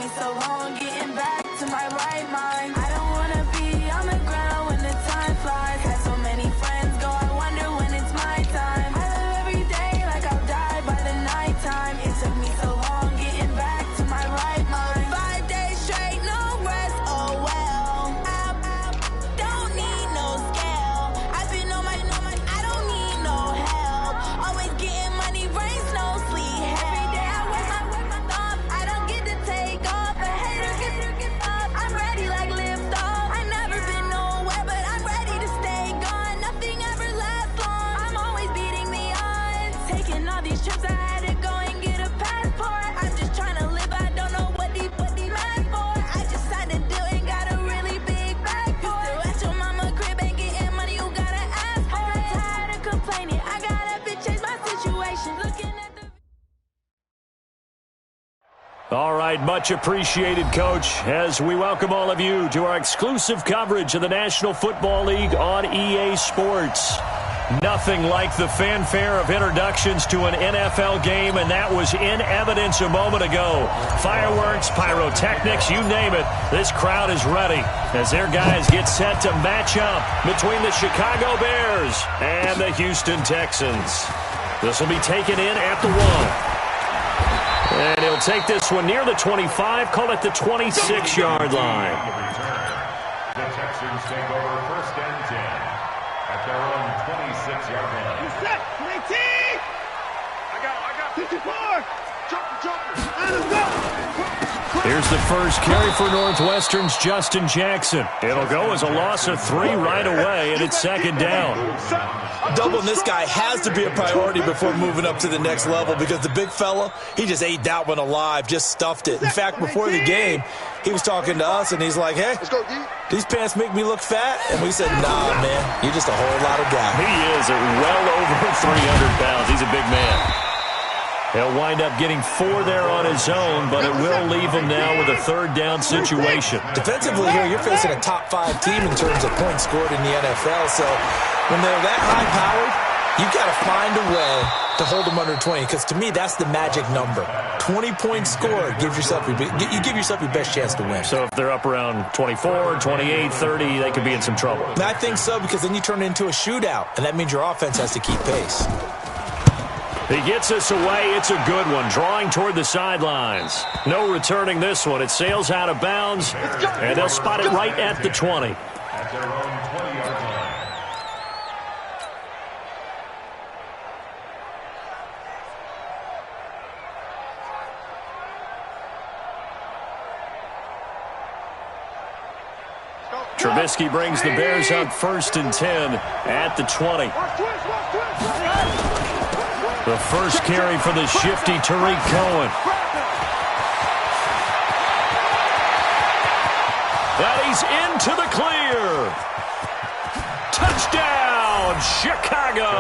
me so long getting back to my right mind. I don't wanna be on the ground when the time flies. Had so many friends go, I wonder when it's my time. I live every day like I'll die by the nighttime. It took me so long getting back to my right mind. 5 days straight, no rest, oh well. I don't need no scale. I've been on my, I don't need no help. Always getting money, rain, snow, sleet. Every day I work my thumb. I don't get to take off. A hater get up. I'm ready like lift off. I never been nowhere, but I'm ready to stay gone. Nothing ever lasts long. I'm always beating the odds. Taking all these trips, I had to go and get a passport. I'm just trying to live. I don't know what they mad for. I just signed a deal and got a really big bag for it. Still at your mama crib and getting money, you gotta ask for it. I'm tired of complaining. I gotta change my situation. Looking at the All right, much appreciated, Coach, as we welcome all of you to our exclusive coverage of the National Football League on EA Sports. Nothing like the fanfare of introductions to an NFL game, and that was in evidence a moment ago. Fireworks, pyrotechnics, you name it, this crowd is ready as their guys get set to match up between the Chicago Bears and the Houston Texans. This will be taken in at the 1. And he'll take this one near the 25, call it the 26-yard line. The Texans take over 1st and 10 at their own 26-yard line. You set, 19! I got 54! Jumper! Let's go! Here's the first carry for Northwestern's Justin Jackson. It'll go as a loss of 3 right away, and it's 2nd down. Doubling this guy has to be a priority before moving up to the next level because the big fella, he just ate that one alive, just stuffed it. In fact, before the game, he was talking to us, and he's like, hey, these pants make me look fat? And we said, nah, man, you're just a whole lot of guy. He is at well over 300 pounds. He's a big man. He'll wind up getting 4 there on his own, but it will leave him now with a 3rd down situation. Defensively here, you're facing a top 5 team in terms of points scored in the NFL, so when they're that high-powered, you've got to find a way to hold them under 20, because to me, that's the magic number. 20 points scored, you give yourself your best chance to win. So if they're up around 24, 28, 30, they could be in some trouble. And I think so, because then you turn it into a shootout, and that means your offense has to keep pace. He gets us away. It's a good one. Drawing toward the sidelines. No returning this one. It sails out of bounds, and they'll spot it right at the 20. At their own 20-yard line. Trubisky brings the Bears up 1st and 10 at the 20. The first carry for the shifty Tariq Cohen. And he's into the clear. Touchdown, Chicago.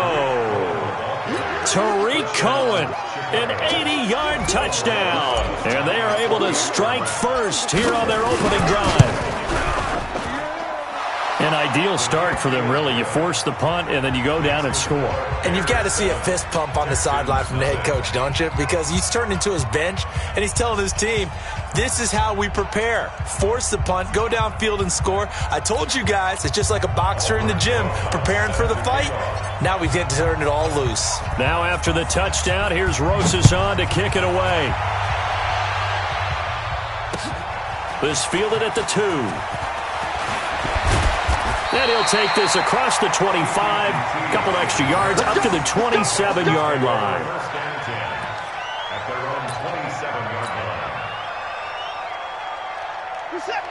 Tariq Cohen, an 80-yard touchdown. And they are able to strike first here on their opening drive. An ideal start for them, really. You force the punt, and then you go down and score. And you've got to see a fist pump on the sideline from the head coach, don't you? Because he's turned into his bench, and he's telling his team, this is how we prepare. Force the punt, go downfield and score. I told you guys, it's just like a boxer in the gym preparing for the fight. Now we get to turn it all loose. Now after the touchdown, here's Rosas on to kick it away. This fielded at the 2. And he'll take this across the 25, a couple extra yards, up to the 27-yard line. First and 10 at their own 27-yard line.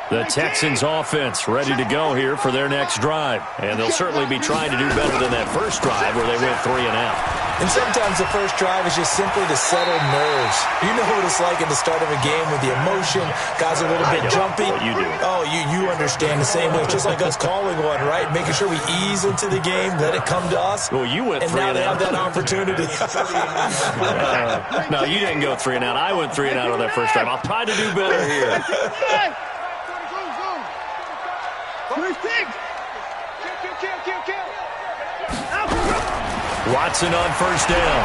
The Texans offense ready to go here for their next drive. And they'll certainly be trying to do better than that first drive where they went 3 and out. And sometimes the first drive is just simply to settle nerves. You know what it's like at the start of a game with the emotion. Guys are a little bit jumpy. You do. Oh, you understand the same way. Just like us calling one, right? Making sure we ease into the game, let it come to us. Well, you went 3 and out. And now out. they have that opportunity. No, you didn't go 3 and out. I went 3 and out on that first drive. I'll try to do better here. Kill. Watson on first down.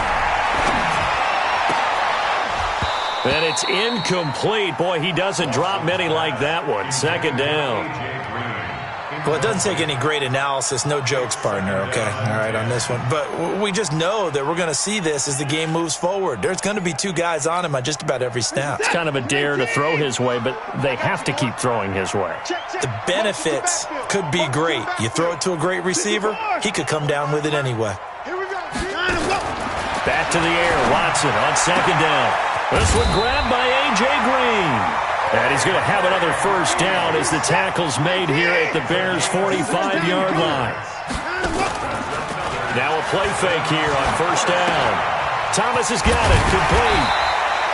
And it's incomplete. Boy, he doesn't drop many like that one. Second down. Well, it doesn't take any great analysis. No jokes, partner, okay? All right, on this one. But we just know that we're going to see this as the game moves forward. There's going to be two guys on him on just about every snap. It's kind of a dare to throw his way, but they have to keep throwing his way. The benefits could be great. You throw it to a great receiver, he could come down with it anyway. Back to the air, Watson on second down. This one grabbed by A.J. Green. And he's going to have another first down as the tackle's made here at the Bears' 45-yard line. Now a play fake here on first down. Thomas has got it, complete.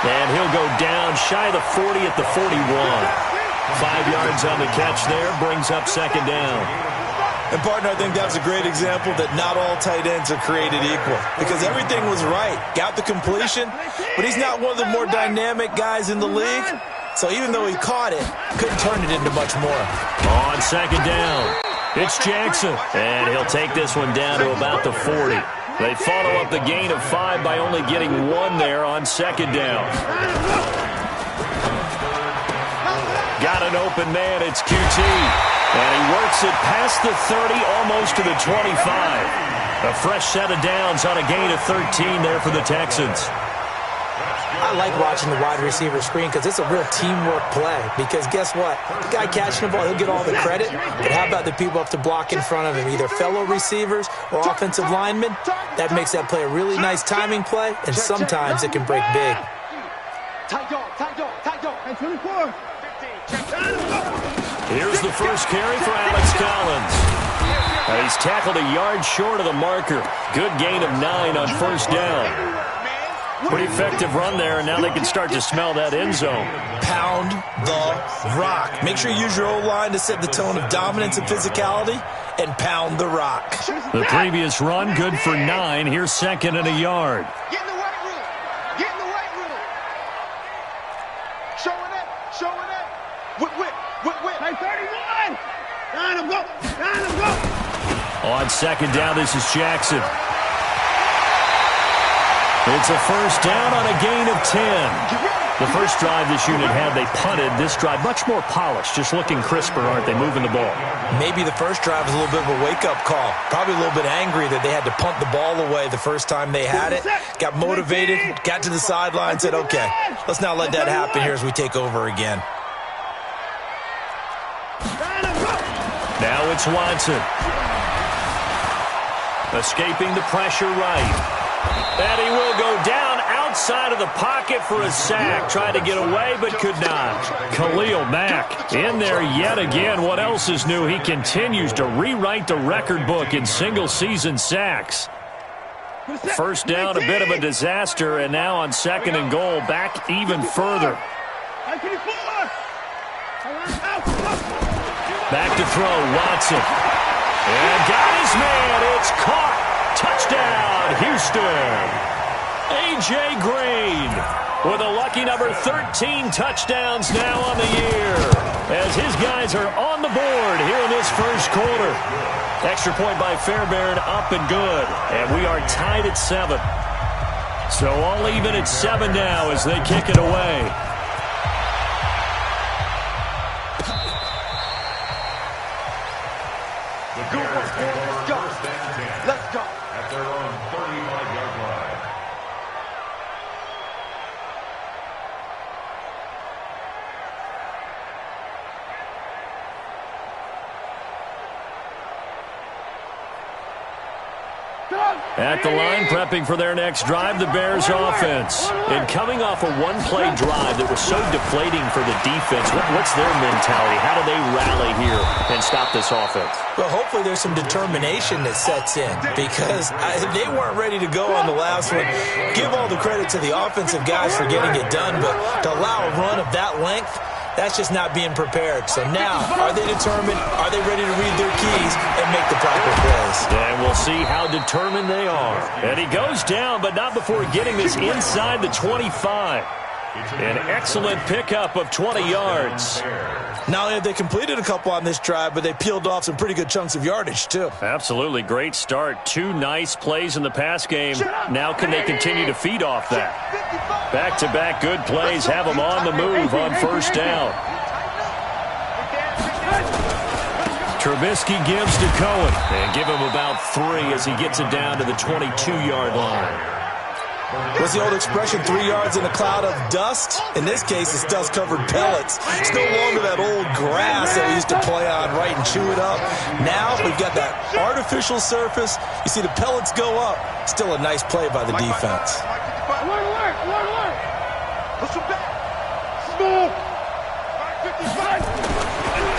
And he'll go down shy of the 40 at the 41. 5 yards on the catch there, brings up second down. And, partner, I think that's a great example that not all tight ends are created equal because everything was right. Got the completion, but he's not one of the more dynamic guys in the league. So even though he caught it, couldn't turn it into much more. On second down, it's Jackson. And he'll take this one down to about the 40. They follow up the gain of 5 by only getting 1 there on second down. Got an open man, it's QT. And he works it past the 30, almost to the 25. A fresh set of downs on a gain of 13 there for the Texans. I like watching the wide receiver screen because it's a real teamwork play. Because guess what? The guy catching the ball, he'll get all the credit. But how about the people up to block in front of him, either fellow receivers or offensive linemen? That makes that play a really nice timing play, and sometimes it can break big. Here's the first carry for Alex Collins. And he's tackled a yard short of the marker. Good gain of 9 on first down. Pretty effective run there, and now they can start to smell that end zone. Pound the rock. Make sure you use your O-line to set the tone of dominance and physicality, and pound the rock. The previous run, good for 9. Here's second and a yard. Get in the white room. Get in the white room. Showing up. Showing up. Whip. Hey, 31. Down him, go. On second down, this is Jackson. It's a first down on a gain of 10. The first drive this unit had, they punted. This drive, much more polished, just looking crisper, aren't they, moving the ball? Maybe the first drive was a little bit of a wake-up call. Probably a little bit angry that they had to punt the ball away the first time they had it. Got motivated, got to the sideline, said, okay, let's not let that happen here as we take over again. Now it's Watson. Escaping the pressure right. And he will go down outside of the pocket for a sack. Tried to get away, but could not. Khalil Mack in there yet again. What else is new? He continues to rewrite the record book in single-season sacks. First down, a bit of a disaster, and now on second and goal, back even further. Back to throw, Watson. And got his man. It's caught. Touchdown, Houston. A.J. Green with a lucky number 13 touchdowns now on the year as his guys are on the board here in this first quarter. Extra point by Fairbairn, up and good. And we are tied at 7. So all even at 7 now as they kick it away. Let's go. At their own 35-yard line. At the line, prepping for their next drive, the Bears offense. And coming off a one-play drive that was so deflating for the defense, what's their mentality? How do they rally here and stop this offense? Well, hopefully there's some determination that sets in because they weren't ready to go on the last one. Give all the credit to the offensive guys for getting it done, but to allow a run of that length, that's just not being prepared. So now, are they determined? Are they ready to read their keys and make the proper plays? And we'll see how determined they are. And he goes down, but not before getting this inside the 25. An excellent pickup of 20 yards. Not only have they completed a couple on this drive, but they peeled off some pretty good chunks of yardage, too. Absolutely great start. 2 nice plays in the pass game. Now can they continue to feed off that? Back-to-back good plays have them on the move on first down. Trubisky gives to Cohen. And give him about 3 as he gets it down to the 22-yard line. What's the old expression, 3 yards in a cloud of dust? In this case, it's dust-covered pellets. It's no longer that old grass that we used to play on, right, and chew it up. Now we've got that artificial surface. You see the pellets go up. Still a nice play by the defense.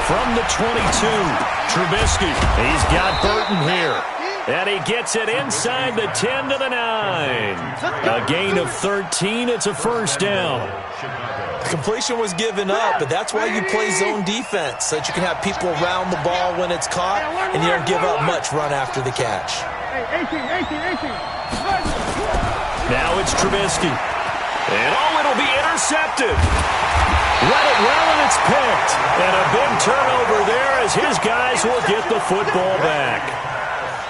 From the 22, Trubisky. He's got Burton here. And he gets it inside the 10 to the 9. A gain of 13. It's a first down. The completion was given up, but that's why you play zone defense, so that you can have people around the ball when it's caught, and you don't give up much run after the catch. Now it's Trubisky. And it'll be intercepted. Read it well, and it's picked. And a big turnover there as his guys will get the football back.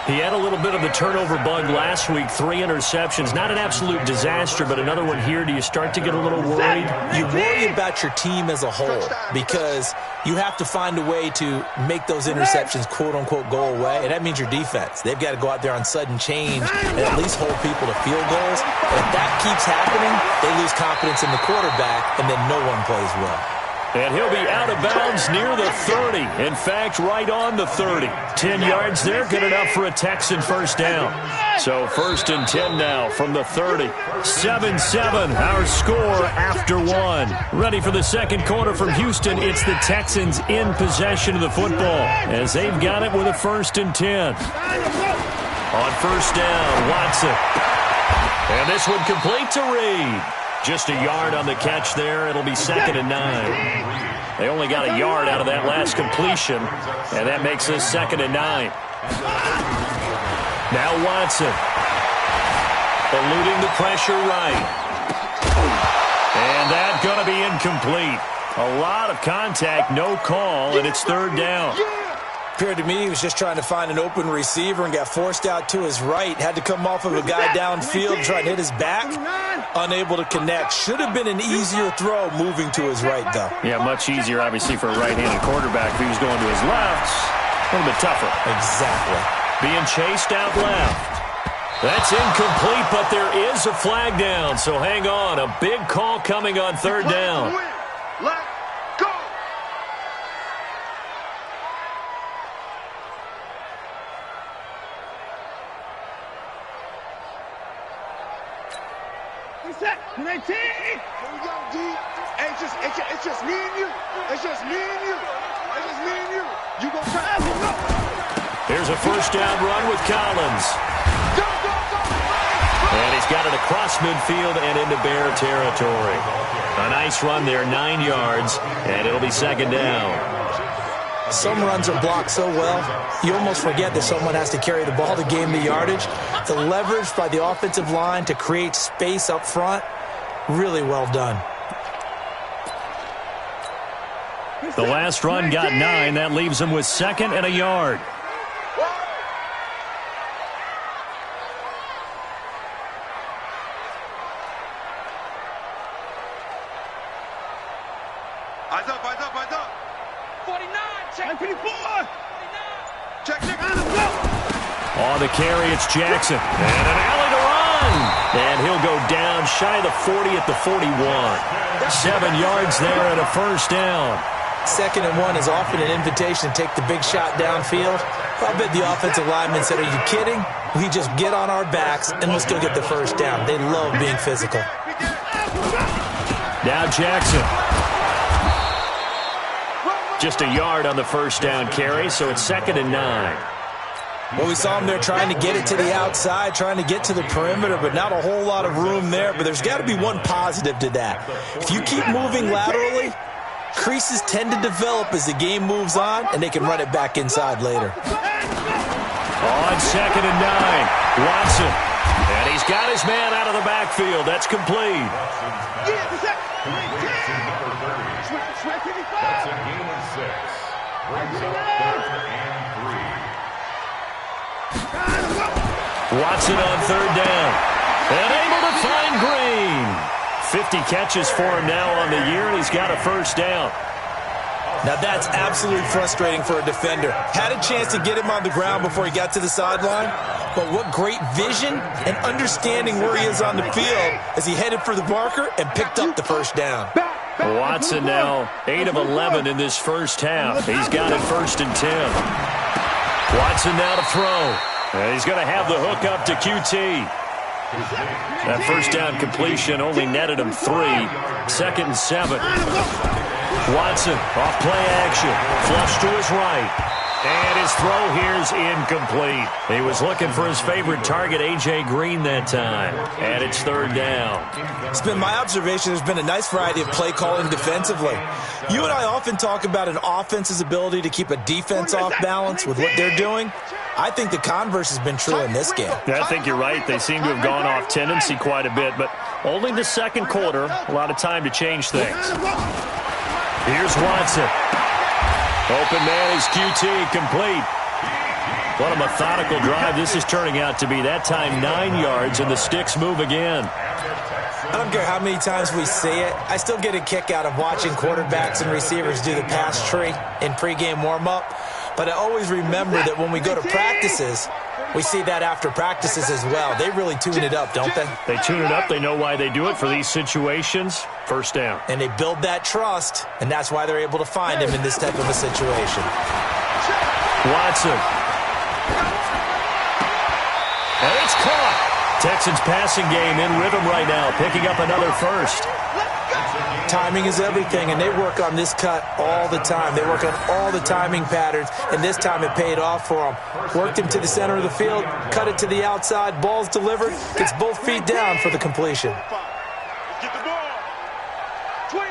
He had a little bit of the turnover bug last week, 3 interceptions. Not an absolute disaster, but another one here. Do you start to get a little worried? You worry about your team as a whole because you have to find a way to make those interceptions, quote-unquote, go away, and that means your defense. They've got to go out there on sudden change and at least hold people to field goals. And if that keeps happening, they lose confidence in the quarterback, and then no one plays well. And he'll be out of bounds near the 30. In fact, right on the 30. 10 yards there, good enough for a Texan first down. So first and 10 now from the 30. 7-7, our score after 1. Ready for the second quarter from Houston. It's the Texans in possession of the football as they've got it with a first and 10. On first down, Watson. And this one complete to Reed. Just a yard on the catch there. It'll be second and 9. They only got a yard out of that last completion, and that makes this second and 9. Now Watson. Eluding the pressure right. And that's going to be incomplete. A lot of contact, no call, and it's third down. Appeared to me he was just trying to find an open receiver and got forced out to his right. Had to come off of a guy downfield, trying to hit his back. Unable to connect. Should have been an easier throw moving to his right, though. Yeah, much easier, obviously, for a right-handed quarterback. If he was going to his left, a little bit tougher. Exactly. Being chased out left. That's incomplete, but there is a flag down, so hang on. A big call coming on third down. It's just me and you. It's just me and you. It's just me and you. You gonna try to go. Here's a first down run with Collins. Go. And he's got it across midfield and into Bear territory. A nice run there, 9 yards, and it'll be second down. Some runs are blocked so well, you almost forget that someone has to carry the ball to gain the yardage. The leverage by the offensive line to create space up front, really well done. The last run got 9. That leaves him with second and a yard. Eyes up. 49, check 54. Check. On the carry, it's Jackson. And an alley to run. And he'll go down shy of the 40 at the 41. 7 yards there and a first down. Second and 1 is often an invitation to take the big shot downfield. I bet the offensive lineman said, are you kidding? We just get on our backs and we'll still get the first down. They love being physical. Now Jackson. Just a yard on the first down carry, so it's second and 9. Well, we saw him there trying to get it to the outside, trying to get to the perimeter, but not a whole lot of room there. But there's got to be one positive to that. If you keep moving laterally, creases tend to develop as the game moves on, and they can run it back inside later. On second and 9, Watson. And he's got his man out of the backfield. That's complete. That's a gain of 6. Brings up 3rd and 3. Watson on 3rd down. And able to find Green. 50 catches for him now on the year, and he's got a 1st down. Now that's absolutely frustrating for a defender. Had a chance to get him on the ground before he got to the sideline, but what great vision and understanding where he is on the field as he headed for the marker and picked up the 1st down. Watson now 8 of 11 in this first half. He's got it 1st and 10. Watson now to throw. And he's going to have the hook up to QT. That 1st down completion only netted him 3. 2nd and 7. Watson off play action. Flush to his right. And his throw here's incomplete. He was looking for his favorite target, A.J. Green, that time. And it's 3rd down. It's been my observation there's been a nice variety of play calling defensively. You and I often talk about an offense's ability to keep a defense off balance with what they're doing. I think the converse has been true in this game. I think you're right. They seem to have gone off tendency quite a bit, but only the 2nd quarter. A lot of time to change things. Here's Watson. Open man is QT, complete. What a methodical drive this is turning out to be. That time 9 yards, and the sticks move again. I don't care how many times we see it. I still get a kick out of watching quarterbacks and receivers do the pass tree in pregame warm-up. But I always remember that when we go to practices, we see that after practices as well. They really tune it up, don't they? They tune it up. They know why they do it for these situations. 1st down. And they build that trust, and that's why they're able to find him in this type of a situation. Watson. And it's caught. Texans passing game in rhythm right now, picking up another 1st. Timing is everything, and they work on this cut all the time. They work on all the timing patterns, and this time it paid off for them. Worked him to the center of the field, cut it to the outside, ball's delivered, gets both feet down for the completion. Get the ball. 25,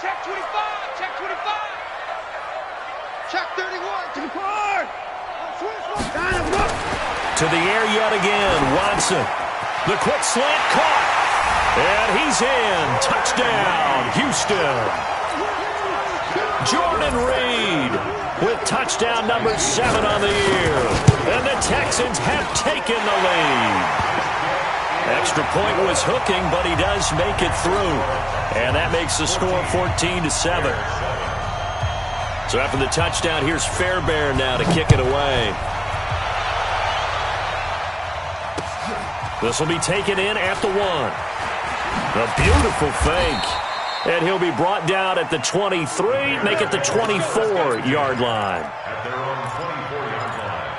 check 25, check 25. Check 31, to the card. To the air yet again, Watson. The quick slant caught. And he's in. Touchdown, Houston. Jordan Reed with touchdown number 7 on the year. And the Texans have taken the lead. Extra point was hooking, but he does make it through. And that makes the score 14-7. So after the touchdown, here's Fairbairn now to kick it away. This will be taken in at the 1. A beautiful fake. And he'll be brought down at the 23, make it the 24-yard line. At their own 24-yard line.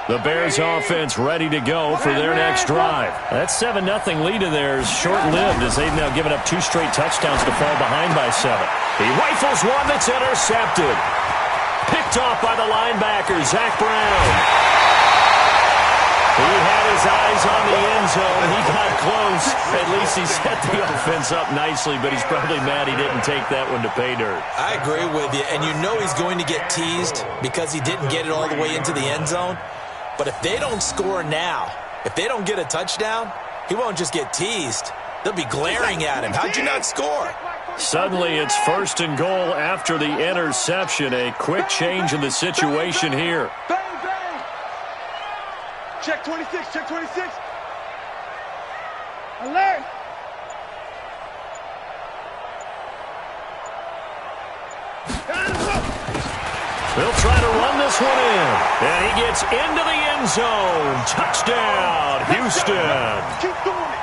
The Bears offense ready to go for their next drive. That 7-0 lead of theirs short-lived as they've now given up 2 straight touchdowns to fall behind by 7. He rifles one that's intercepted. Picked off by the linebacker, Zach Brown. He had his eyes on the end zone. He got close. At least he set the offense up nicely, but he's probably mad he didn't take that one to pay dirt. I agree with you, and you know he's going to get teased because he didn't get it all the way into the end zone. But if they don't score now, if they don't get a touchdown, he won't just get teased. They'll be glaring at him. How'd you not score? Suddenly it's 1st and goal after the interception. A quick change in the situation here. Bang, bang. Check 26, check 26. Alert. They'll try to run this one in. And he gets into the end zone. Touchdown, Houston. Keep doing it.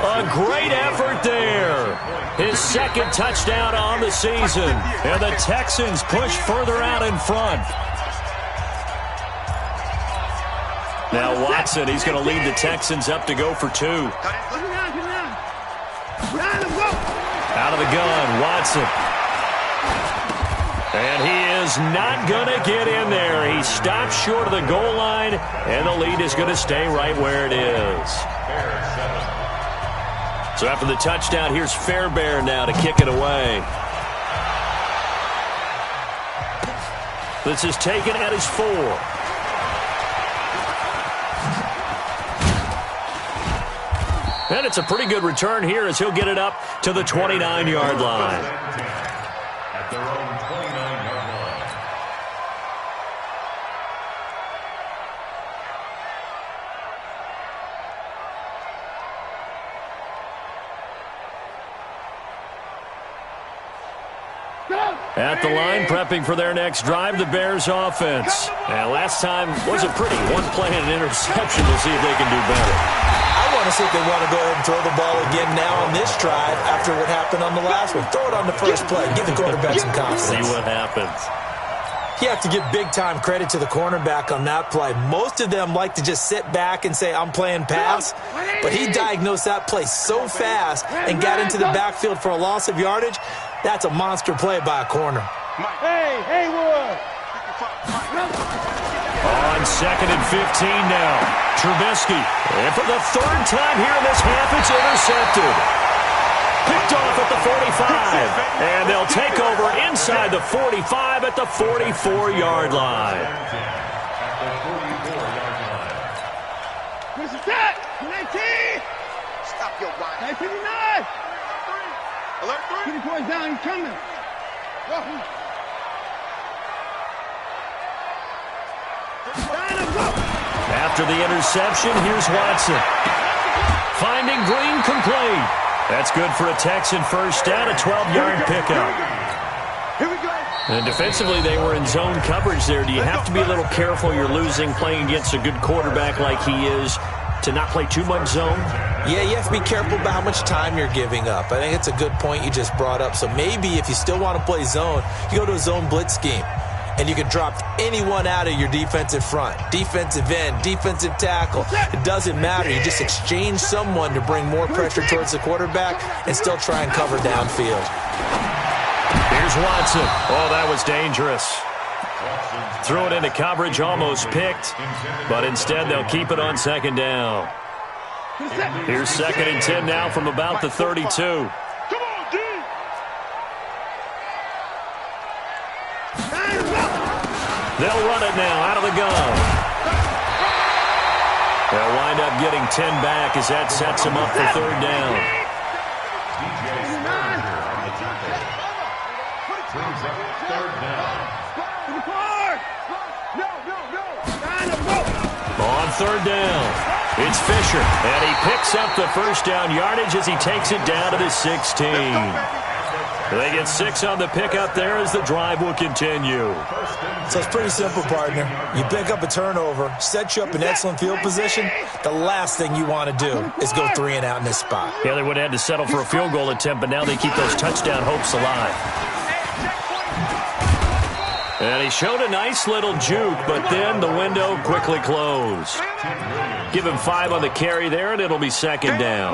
A great effort there. His 2nd touchdown on the season. And the Texans push further out in front. Now Watson, he's going to lead the Texans up to go for 2. Out of the gun, Watson. And he is not going to get in there. He stops short of the goal line, and the lead is going to stay right where it is. So after the touchdown, here's Fairbairn now to kick it away. This is taken at his 4. And it's a pretty good return here as he'll get it up to the 29-yard line. At their own 29-yard line. At the line, prepping for their next drive, the Bears offense. And last time wasn't pretty. One play and an interception. We'll see if they can do better. I want to see if they want to go ahead and throw the ball again now on this drive after what happened on the last one. Throw it on the first play. Give the quarterback some confidence. See what happens. You have to give big-time credit to the cornerback on that play. Most of them like to just sit back and say, I'm playing pass. But he diagnosed that play so fast and got into the backfield for a loss of yardage. That's a monster play by a corner. Hey, Haywood! On 2nd and 15 now. Trubisky. And for the 3rd time here in this half, it's intercepted. Picked off at the 45. And they'll take over inside the 45 at the 44-yard line. Where's the set? 19! Stop your whining. 59! Alert 3! 2 points down, he's coming. After the interception, here's Watson. Finding Green complete. That's good for a Texan first down, a 12-yard pickup. Here we go. And defensively, they were in zone coverage there. Do you have to be a little careful? You're losing playing against a good quarterback like he is to not play too much zone? Yeah, you have to be careful about how much time you're giving up. I think it's a good point you just brought up. So maybe if you still want to play zone, you go to a zone blitz scheme. And you can drop anyone out of your defensive front. Defensive end, defensive tackle. It doesn't matter. You just exchange someone to bring more pressure towards the quarterback and still try and cover downfield. Here's Watson. Oh, that was dangerous. Threw it into coverage, almost picked. But instead, they'll keep it on 2nd down. Here's 2nd and 10 now from about the 32. They'll run it now out of the gun. They'll wind up getting 10 back as that sets them up for 3rd down. On 3rd down, it's Fisher, and he picks up the first down yardage as he takes it down to the 16. They get 6 on the pickup there as the drive will continue. So it's pretty simple, partner. You pick up a turnover, set you up in excellent field position. The last thing you want to do is go 3 and out in this spot. Yeah, they would have had to settle for a field goal attempt, but now they keep those touchdown hopes alive. And he showed a nice little juke, but then the window quickly closed. Give him 5 on the carry there, and it'll be 2nd down.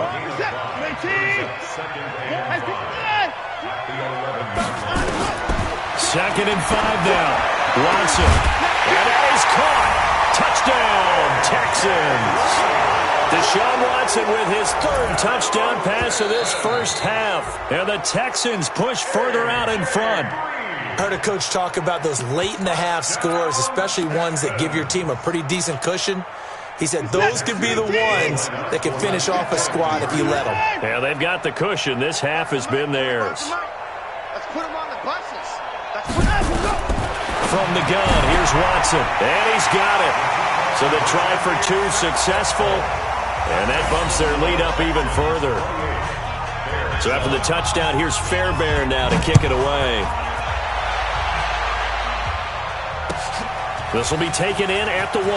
2nd and 5 now. Watson. And that is caught. Touchdown, Texans. Deshaun Watson with his 3rd touchdown pass of this first half. And the Texans push further out in front. I heard a coach talk about those late-in-the-half scores, especially ones that give your team a pretty decent cushion. He said those could be the ones that can finish off a squad if you let them. Yeah, they've got the cushion. This half has been theirs. Let's put them on the buses. From the gun, here's Watson. And he's got it. So the try for 2 successful. And that bumps their lead up even further. So after the touchdown, here's Fairbairn now to kick it away. This will be taken in at the 1.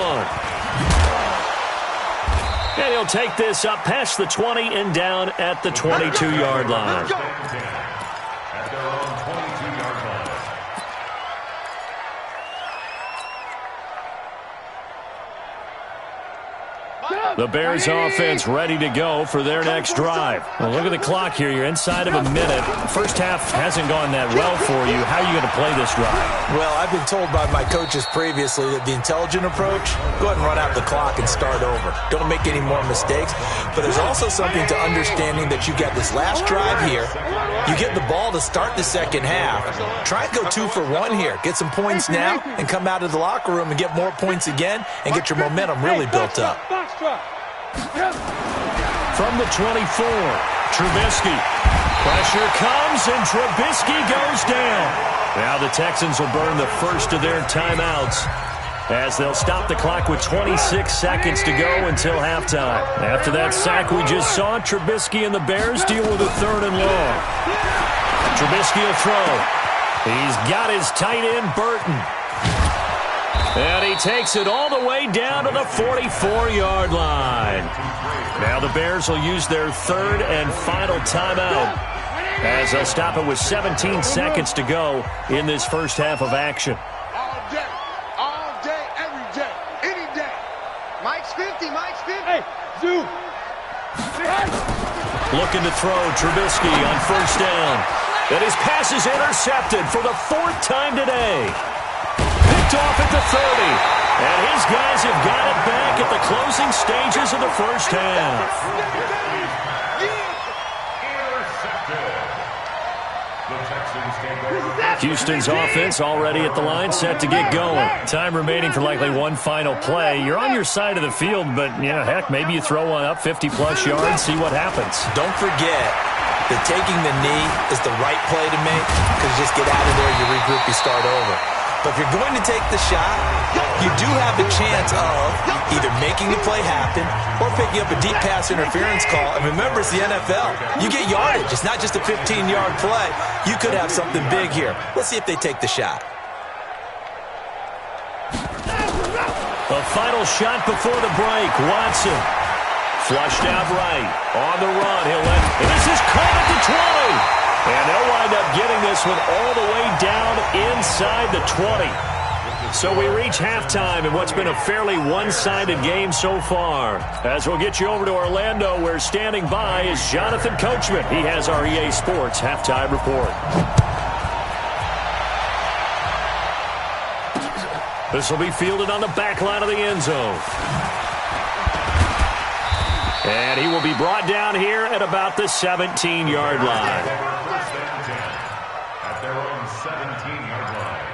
And he'll take this up past the 20 and down at the 22-yard line. At their own 22-yard line. The Bears offense ready to go for their next drive. Well, look at the clock here. You're inside of a minute. The first half hasn't gone that well for you. How are you going to play this drive? Well, I've been told by my coaches previously that the intelligent approach, go ahead and run out the clock and start over. Don't make any more mistakes. But there's also something to understanding that you got this last drive here. You get the ball to start the second half. Try and go 2 for 1 here. Get some points now and come out of the locker room and get more points again and get your momentum really built up. From the 24, Trubisky. Pressure comes, and Trubisky goes down. Now the Texans will burn the first of their timeouts as they'll stop the clock with 26 seconds to go until halftime. After that sack we just saw, Trubisky and the Bears deal with a 3rd and long. Trubisky will throw. He's got his tight end, Burton. And he takes it all the way down to the 44-yard line. Now the Bears will use their 3rd and final timeout as they'll stop it with 17 seconds to go in this first half of action. All day, every day, any day. Mike's 50, Mike's 50. Hey, Zoo. Looking to throw, Trubisky on first down. And his pass is intercepted for the 4th time today. Picked off at the 30. And his guys have got it back at the closing stages of the first half. Houston's offense already at the line, set to get going. Time remaining for likely one final play. You're on your side of the field, but, heck, maybe you throw one up 50-plus yards, see what happens. Don't forget that taking the knee is the right play to make because you just get out of there, you regroup, you start over. But if you're going to take the shot, you do have a chance of either making the play happen or picking up a deep pass interference call. And remember, it's the NFL. You get yardage. It's not just a 15-yard play. You could have something big here. Let's see if they take the shot. The final shot before the break. Watson flushed out right. On the run. He'll let. And this is caught at the 20. And they'll wind up getting this one all the way down inside the 20. So we reach halftime in what's been a fairly one-sided game so far. As we'll get you over to Orlando, where standing by is Jonathan Coachman. He has our EA Sports halftime report. This will be fielded on the back line of the end zone. And he will be brought down here at about the 17-yard line. At their own 17-yard line.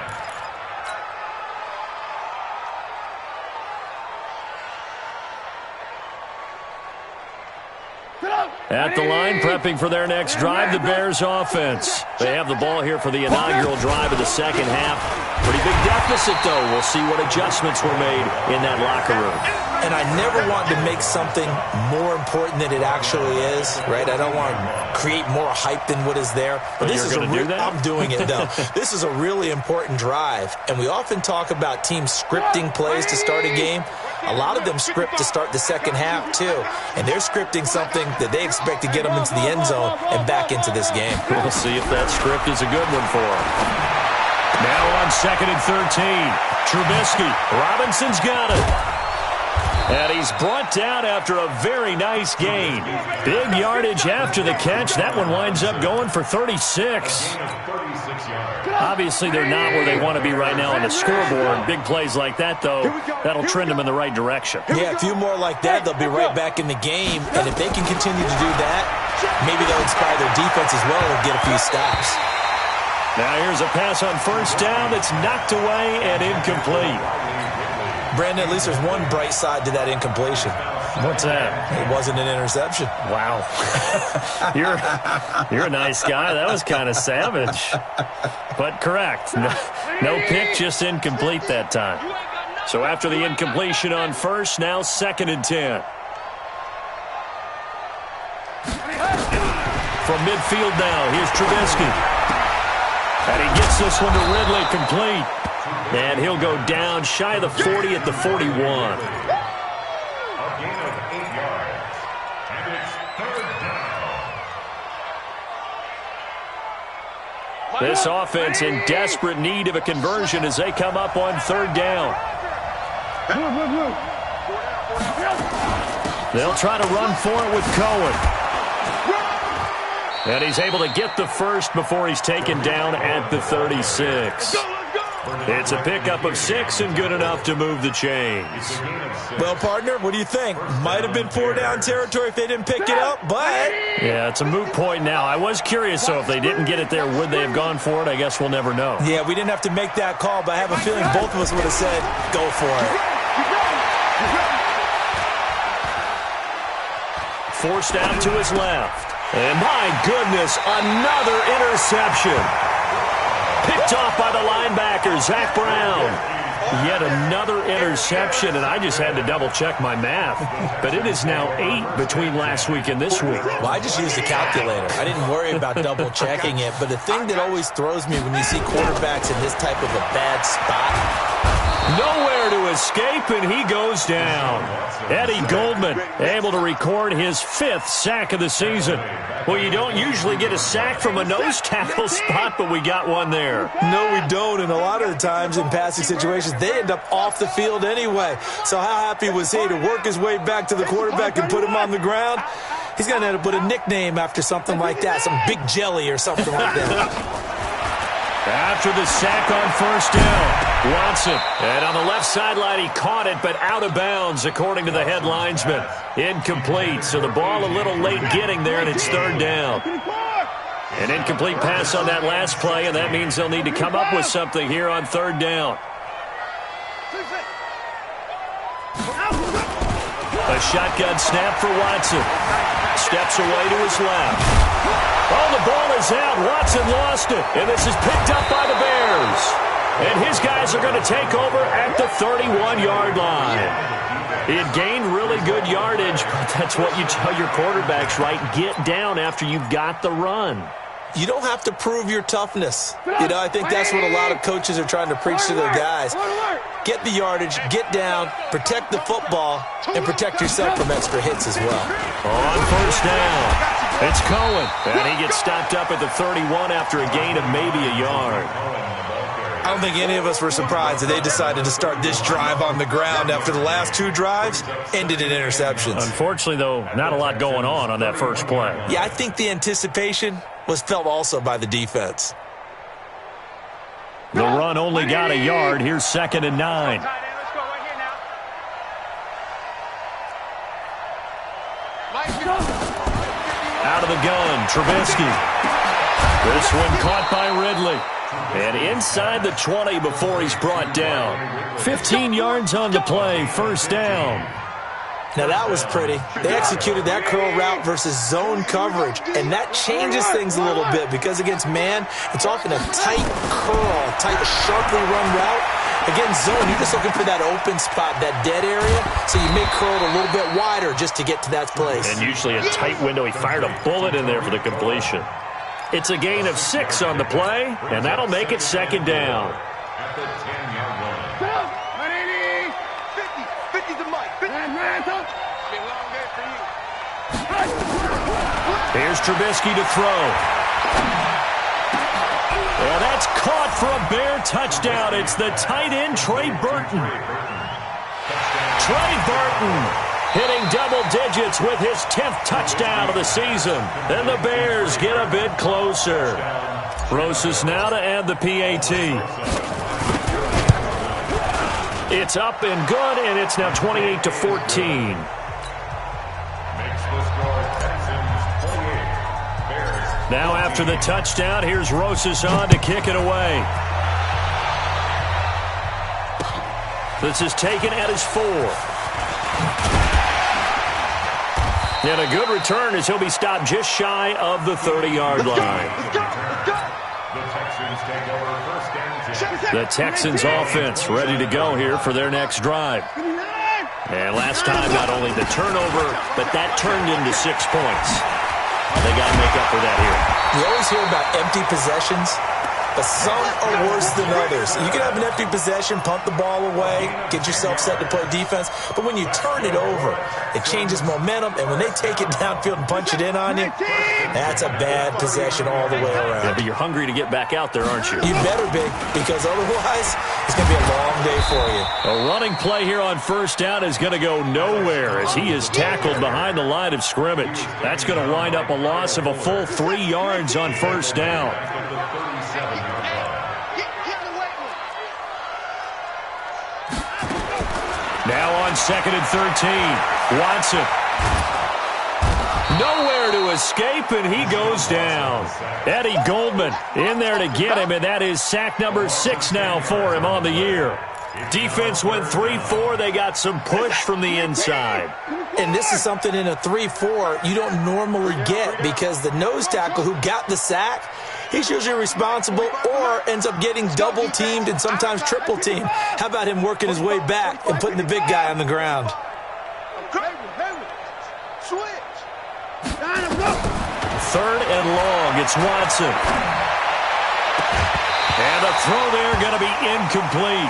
At the line, prepping for their next drive, the Bears offense. They have the ball here for the inaugural drive of the second half. Pretty big deficit, though. We'll see what adjustments were made in that locker room. And I never want to make something more important than it actually is, right? I don't want to create more hype than what is there. But this is I'm doing it, though. This is a really important drive. And we often talk about teams scripting plays to start a game. A lot of them script to start the second half, too. And they're scripting something that they expect to get them into the end zone and back into this game. We'll see if that script is a good one for them. Now on 2nd and 13. Trubisky. Robinson's got it. And he's brought down after a very nice gain. Big yardage after the catch. That one winds up going for 36. Obviously, they're not where they want to be right now on the scoreboard. Big plays like that, though, that'll trend them in the right direction. Yeah, a few more like that, they'll be right back in the game. And if they can continue to do that, maybe they'll inspire their defense as well and get a few stops. Now here's a pass on first down that's knocked away and incomplete. Brandon, at least there's one bright side to that incompletion. What's that? It wasn't an interception. Wow. You're a nice guy. That was kind of savage. But correct. No pick, just incomplete that time. So after the incompletion on first, now 2nd and 10. From midfield now, here's Trubisky. And he gets this one to Ridley complete. And he'll go down shy of the 40 at the 41. A gain of 8 yards. And it's 3rd down. This offense in desperate need of a conversion as they come up on 3rd down. They'll try to run for it with Cohen. And he's able to get the first before he's taken down at the 36. It's a pickup of 6 and good enough to move the chains. Well, partner, what do you think? Might have been 4-down territory if they didn't pick it up, but... Yeah, it's a moot point now. I was curious, so if they didn't get it there, would they have gone for it? I guess we'll never know. Yeah, we didn't have to make that call, but I have a feeling both of us would have said, go for it. Forced out to his left. And my goodness, another interception. Picked off by the linebacker, Zach Brown. Yet another interception, and I just had to double-check my math. But it is now 8 between last week and this week. Well, I just used a calculator. I didn't worry about double-checking it. But the thing that always throws me when you see quarterbacks in this type of a bad spot, nowhere to escape, and he goes down. Eddie Goldman able to record his 5th sack of the season. Well, you don't usually get a sack from a nose tackle spot, but we got one there. no, we don't, and a lot of the times in passing situations, they end up off the field anyway. So how happy was he to work his way back to the quarterback and put him on the ground? He's going to have to put a nickname after something like that, some Big Jelly or something like that. After the sack on first down, Watson. And on the left sideline, he caught it, but out of bounds, according to the head linesman. Incomplete, so the ball a little late getting there, and it's 3rd down. An incomplete pass on that last play, and that means they'll need to come up with something here on 3rd down. A shotgun snap for Watson. Steps away to his left. Oh, the ball is out. Watson lost it. And this is picked up by the Bears. And his guys are going to take over at the 31-yard line. He had gained really good yardage, but that's what you tell your quarterbacks, right? Get down after you've got the run. You don't have to prove your toughness. I think that's what a lot of coaches are trying to preach to their guys. Get the yardage, get down, protect the football, and protect yourself from extra hits as well. On first down, it's Cohen. And he gets stopped up at the 31 after a gain of maybe a yard. I don't think any of us were surprised that they decided to start this drive on the ground after the last 2 drives ended in interceptions. Unfortunately, though, not a lot going on that first play. Yeah, I think the anticipation was felt also by the defense. The run only got a yard. Here's 2nd and 9. Out of the gun, Trubisky. This one caught by Ridley. And inside the 20 before he's brought down. 15 yards on the play, 1st down. Now that was pretty. They executed that curl route versus zone coverage, and that changes things a little bit because against man, it's often a tight curl, tight, sharply run route. Against zone, you're just looking for that open spot, that dead area, so you may curl it a little bit wider just to get to that place. And usually a tight window. He fired a bullet in there for the completion. It's a gain of 6 on the play, and that'll make it 2nd down. At the 10-yard line. Here's Trubisky to throw. Well, that's caught for a Bear touchdown. It's the tight end, Trey Burton. Trey Burton hitting double digits with his 10th touchdown of the season. And the Bears get a bit closer. Rosas now to add the PAT. It's up and good, and it's now 28-14. Now after the touchdown, here's Rosas on to kick it away. This is taken at his 4. And a good return as he'll be stopped just shy of the 30-yard line. The Texans offense ready to go here for their next drive. And last time, not only the turnover, but that turned into 6 points. They got to make up for that here. You always hear about empty possessions. but some are worse than others. You can have an empty possession, punt the ball away, get yourself set to play defense, but when you turn it over, it changes momentum, and when they take it downfield and punch it in on you, that's a bad possession all the way around. Yeah, but you're hungry to get back out there, aren't you? You better be, because otherwise it's going to be a long day for you. A running play here on first down is going to go nowhere as he is tackled behind the line of scrimmage. That's going to wind up a loss of a full 3 yards on first down. Now on 2nd and 13, Watson. Nowhere to escape, and he goes down. Eddie Goldman in there to get him, and that is sack number 6 now for him on the year. Defense went 3-4. They got some push from the inside. And this is something in a 3-4 you don't normally get, because the nose tackle who got the sack, he's usually responsible or ends up getting double-teamed and sometimes triple-teamed. How about him working his way back and putting the big guy on the ground? Third and long, it's Watson. And the throw there going to be incomplete.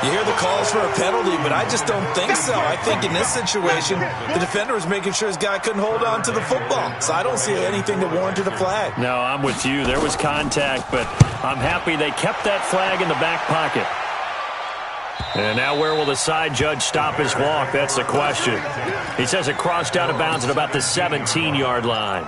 You hear the calls for a penalty, but I just don't think so. I think in this situation, the defender was making sure his guy couldn't hold on to the football. So I don't see anything that warranted a flag. No, I'm with you. There was contact, but I'm happy they kept that flag in the back pocket. And now where will the side judge stop his walk? That's the question. He says it crossed out of bounds at about the 17-yard line.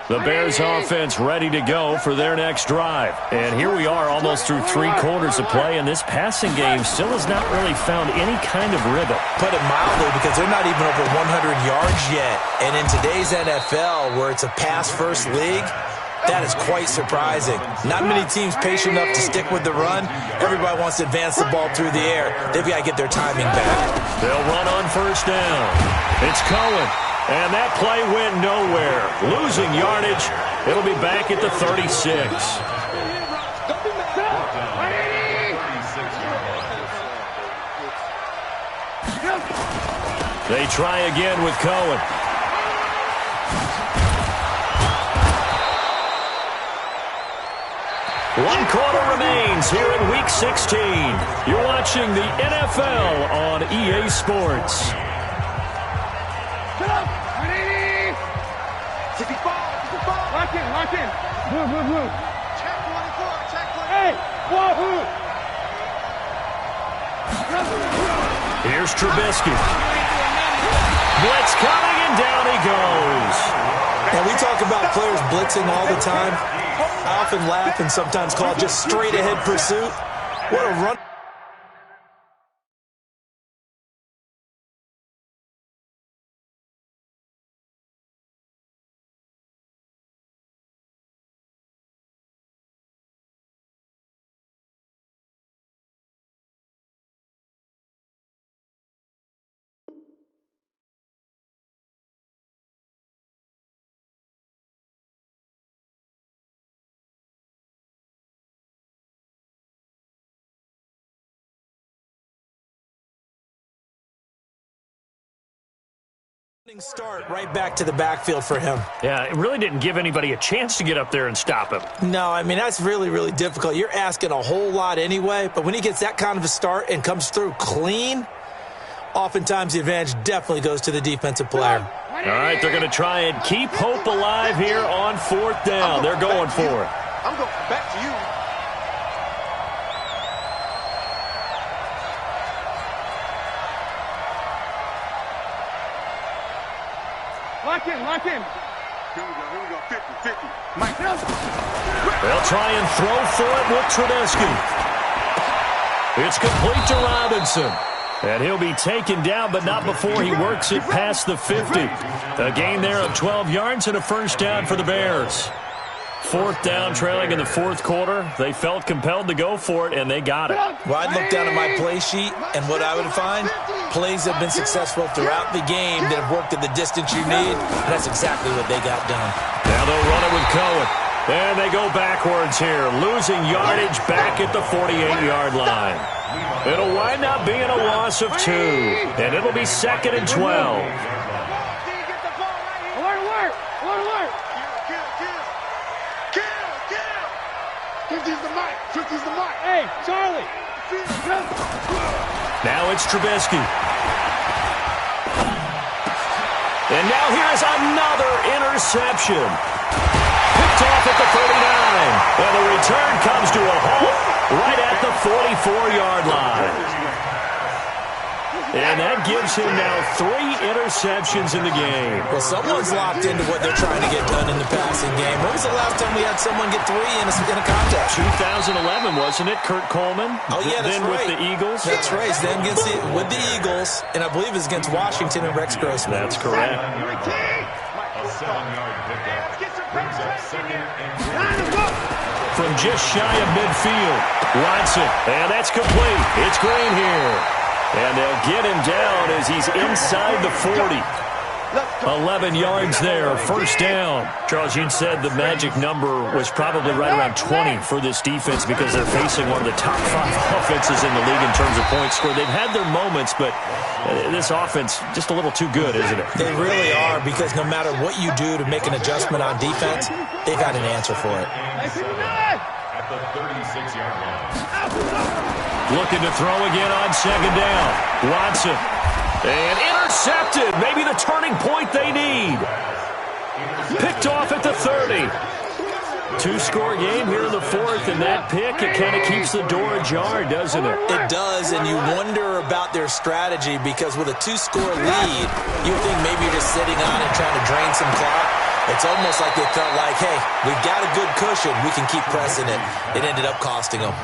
The Bears offense ready to go for their next drive. And here we are almost through 3 quarters of play, and this passing game still has not really found any kind of rhythm. Put it mildly, because they're not even over 100 yards yet. And in today's NFL, where it's a pass-first league, that is quite surprising. Not many teams patient enough to stick with the run. Everybody wants to advance the ball through the air. They've got to get their timing back. They'll run on first down. It's Cohen. And that play went nowhere. Losing yardage. It'll be back at the 36. They try again with Cohen. One quarter remains here in Week 16. You're watching the NFL on EA Sports. 65. Lock in. Move. Check 24. Hey, wahoo. Here's Trubisky. Blitz coming, and down he goes. And we talk about players blitzing all the time. I often laugh and sometimes call it just straight-ahead pursuit. What a run. Start right back to the backfield for him. Yeah, it really didn't give anybody a chance to get up there and stop him. No, I mean, that's really, really difficult. You're asking a whole lot anyway, but when he gets that kind of a start and comes through clean, oftentimes the advantage definitely goes to the defensive player. All right, they're going to try and keep hope alive here on 4th down. They're going for it. I'm going back to you. Lock in. Here we go. 50. Mike Nelson. They'll try and throw for it with Trubisky. It's complete to Robinson. And he'll be taken down, but not before he works it past the 50. A gain there of 12 yards and a first down for the Bears. 4th down, trailing in the 4th quarter. They felt compelled to go for it, and they got it. Well, I'd look down at my play sheet, and what I would find, plays have been successful throughout the game that have worked at the distance you need, and that's exactly what they got done. Now they'll run it with Cohen. And they go backwards here, losing yardage back at the 48-yard line. It'll wind up being a loss of 2, and it'll be 2nd and 12. Hey, Charlie. Now it's Trubisky. And now here's another interception. Picked off at the 39. And the return comes to a halt right at the 44-yard line. And that gives him now 3 interceptions in the game. Well, someone's locked into what they're trying to get done in the passing game. When was the last time we had someone get 3 in a contest? 2011, wasn't it, Kurt Coleman? Oh, yeah, that's then right. With the Eagles? That's right. Then with the Eagles, and I believe it's against Washington and Rex Grossman. That's correct. A 7-yard pickup brings up 2nd and 3. From just shy of midfield, Watson. And that's complete. It's Green here. And they'll get him down as he's inside the 40. 11 yards there, first down. Charles, you said the magic number was probably right around 20 for this defense because they're facing one of the top 5 offenses in the league in terms of points scored. They've had their moments, but this offense just a little too good, isn't it? They really are, because no matter what you do to make an adjustment on defense, they've got an answer for it. At the 36-yard line. Looking to throw again on 2nd down. Watson. And intercepted. Maybe the turning point they need. Picked off at the 30. 2-score game here in the 4th, and that pick, it kind of keeps the door ajar, doesn't it? It does, and you wonder about their strategy, because with a 2-score lead, you think maybe you're just sitting on it trying to drain some clock. It's almost like they felt like, hey, we've got a good cushion. We can keep pressing it. It ended up costing them.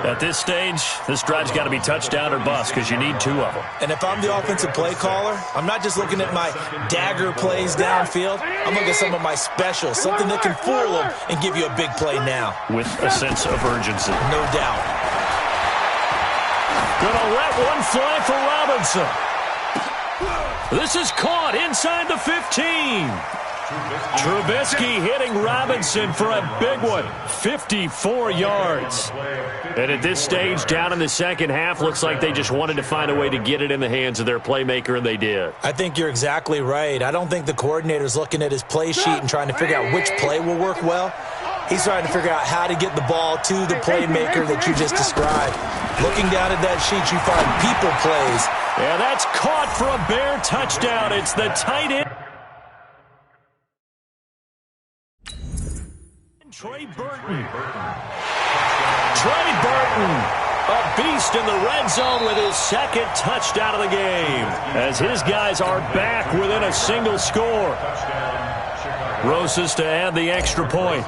At this stage, this drive's got to be touchdown or bust because you need 2 of them. And if I'm the offensive play caller, I'm not just looking at my dagger plays downfield. I'm looking at some of my specials, something that can fool them and give you a big play now. With a sense of urgency. No doubt. Gonna let one fly for Robinson. This is caught inside the 15. Trubisky hitting Robinson for a big one. 54 yards. And at this stage, down in the second half, looks like they just wanted to find a way to get it in the hands of their playmaker, and they did. I think you're exactly right. I don't think the coordinator's looking at his play sheet and trying to figure out which play will work well. He's trying to figure out how to get the ball to the playmaker that you just described. Looking down at that sheet, you find people plays. Yeah, that's caught for a Bear touchdown. It's the tight end. Trey Burton. Trey Burton, a beast in the red zone with his 2nd touchdown of the game, as his guys are back within a single score. Rosas to add the extra point.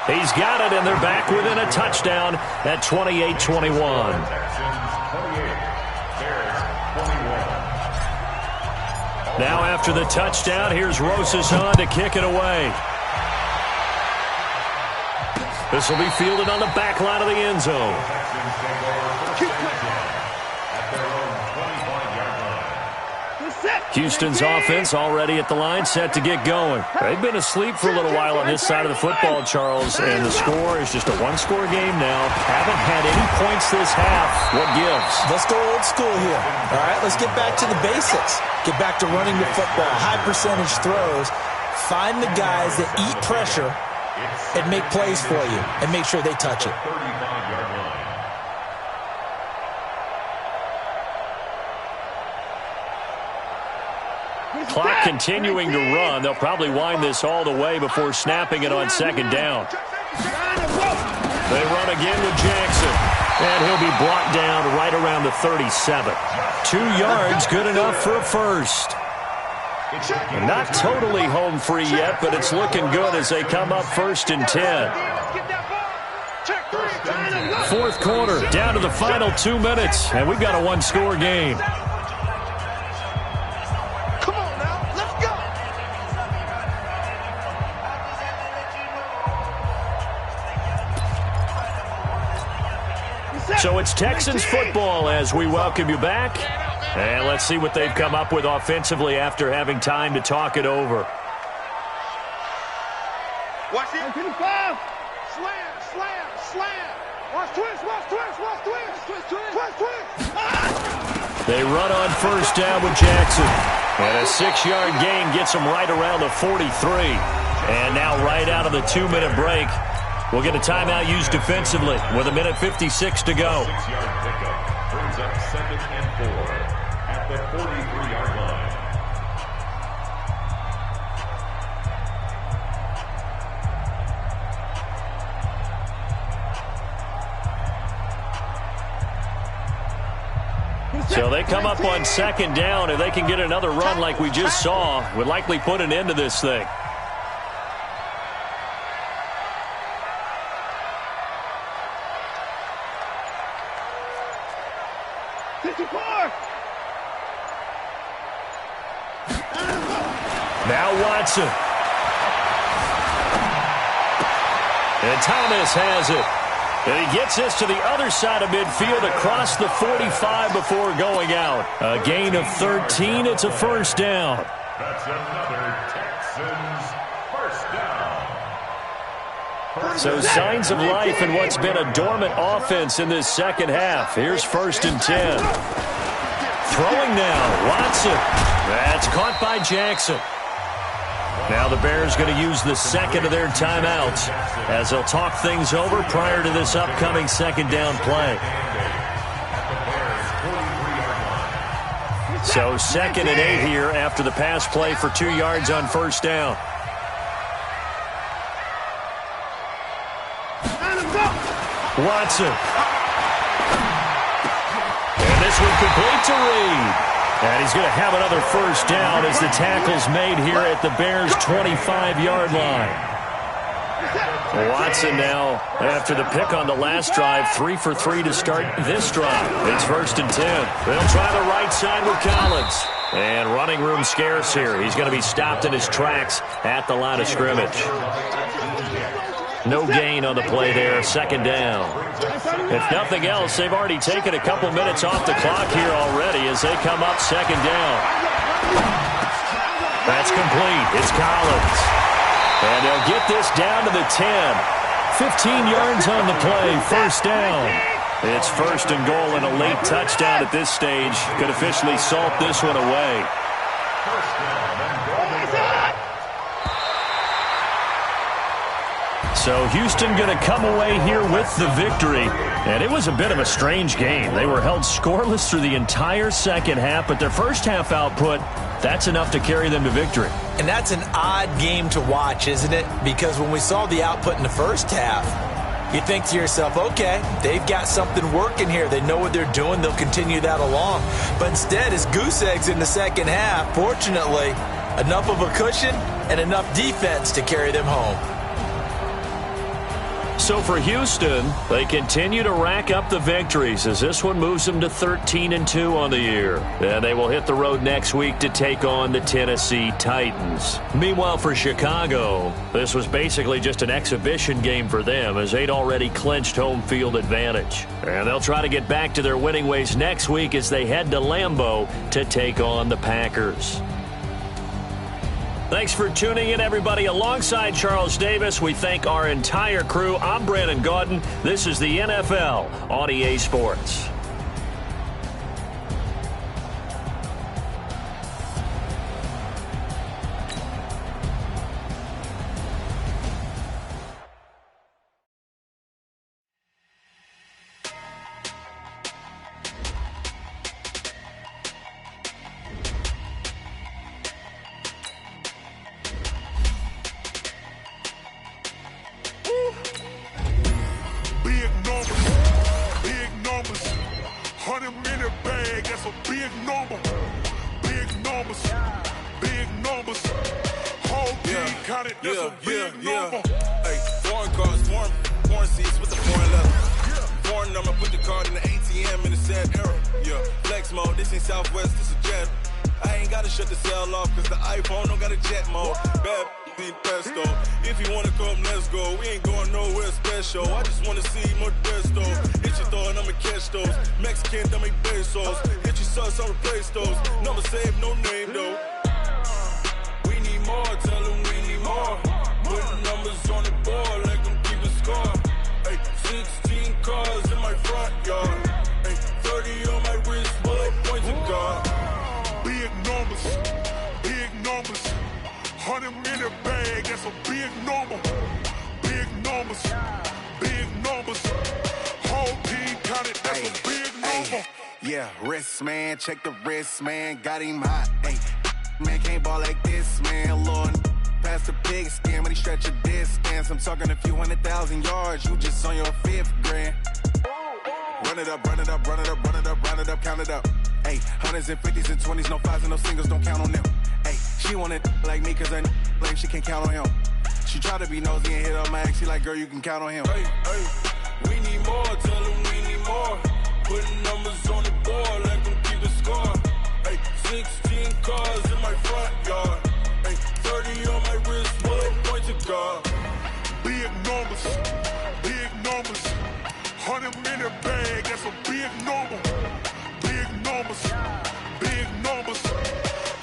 He's got it, and they're back within a touchdown at 28-21. Now after the touchdown, here's Rosas on to kick it away. This will be fielded on the back line of the end zone. Houston's offense already at the line, set to get going. They've been asleep for a little while on this side of the football, Charles, and the score is just a 1-score game now. Haven't had any points this half. What gives? Let's go old school here. All right, let's get back to the basics. Get back to running the football, high percentage throws. Find the guys that eat pressure and make plays for you and make sure they touch it. Clock continuing to run. They'll probably wind this all the way before snapping it on 2nd down. They run again with Jackson. And he'll be brought down right around the 37. 2 yards, good enough for a first. And not totally home free yet, but it's looking good as they come up 1st and 10. 4th quarter, down to the final 2 minutes, and we've got a 1-score game. So it's Texans football as we welcome you back. And let's see what they've come up with offensively after having time to talk it over. Watch it. 25. Slam, slam, slam. Watch twist, watch twist, watch twist. Twist, twist, twist, twist. Ah! They run on first down with Jackson. And a 6-yard gain gets them right around the 43. And now right out of the 2-minute break, we'll get a timeout used defensively with 1:56 to go. 6-yard pickup brings up 2nd and 4 at the 43-yard line. So they come up on 2nd down. If they can get another run like we just saw, would likely put an end to this thing. Now Watson. And Thomas has it. And he gets this to the other side of midfield across the 45 before going out. A gain of 13. It's a first down. That's another Texans first down. So signs of life in what's been a dormant offense in this second half. Here's 1st and 10. Throwing now, Watson. That's caught by Jackson. Now the Bears going to use the second of their timeouts as they'll talk things over prior to this upcoming 2nd down play. So 2nd and 8 here after the pass play for 2 yards on first down. Watson. And this one complete to Reed. And he's going to have another first down as the tackle's made here at the Bears' 25-yard line. Watson now, after the pick on the last drive, 3 for 3 to start this drive. It's 1st and 10. They'll try the right side with Collins. And running room scarce here. He's going to be stopped in his tracks at the line of scrimmage. No gain on the play there, 2nd down. If nothing else, they've already taken a couple minutes off the clock here already as they come up 2nd down. That's complete. It's Collins. And they'll get this down to the 10. 15 yards on the play, first down. It's 1st and goal and a late touchdown at this stage. Could officially salt this one away. So Houston going to come away here with the victory. And it was a bit of a strange game. They were held scoreless through the entire second half, but their first half output, that's enough to carry them to victory. And that's an odd game to watch, isn't it? Because when we saw the output in the first half, you think to yourself, okay, they've got something working here. They know what they're doing. They'll continue that along. But instead, it's goose eggs in the second half. Fortunately, enough of a cushion and enough defense to carry them home. So for Houston, they continue to rack up the victories as this one moves them to 13-2 on the year. And they will hit the road next week to take on the Tennessee Titans. Meanwhile, for Chicago, this was basically just an exhibition game for them as they'd already clinched home field advantage. And they'll try to get back to their winning ways next week as they head to Lambeau to take on the Packers. Thanks for tuning in, everybody. Alongside Charles Davis, we thank our entire crew. I'm Brandon Gaudin. This is the NFL on EA Sports. Hey, foreign cards, foreign seats with the foreign leather. Foreign number, put the card in the ATM in the sad era. Yeah, flex mode, this ain't Southwest, this is jet. I ain't gotta shut the cell off, cause the iPhone don't got a jet mode. Bad Pesto. If you wanna come, let's go. We ain't going nowhere special. I just wanna see Modesto. Hit your thought, I'ma catch those. Mexican, dummy pesos. Hit your sauce, I'll replace those. Number save, no name though. We need more, tell them we need more. Put numbers on the board, let them keep a score. Ay, 16 cars in my front yard. Ay, 30 on my wrist, bullet points of God. Big numbers, big numbers. 100 million bag, that's a big number. Big numbers, big numbers. Whole team counted, that's a big number. Yeah, wrist man, check the wrist man, got him hot. Ay, man can't ball like this, man. Lord, past the pig skin when he stretch a distance. I'm talking a few 100,000 yards, you just on your 5th grand. Run it up, run it up, run it up, run it up, run it up, count it up. Ay, hundreds and 50s and 20s, no 5s and no singles, don't count on them. Ay, she want it like me cause her like she can't count on him. She try to be nosy and hit up my ex, she like, girl, you can count on him. Hey, hey, we need more, tell them we need more. Putting numbers on the board, let them keep the score. Hey, 16 cars in my front yard. Hey, 30 on my wrist, bullet points of God. Big numbers, big numbers. 100 million bag, that's a big number. Big numbers, big numbers.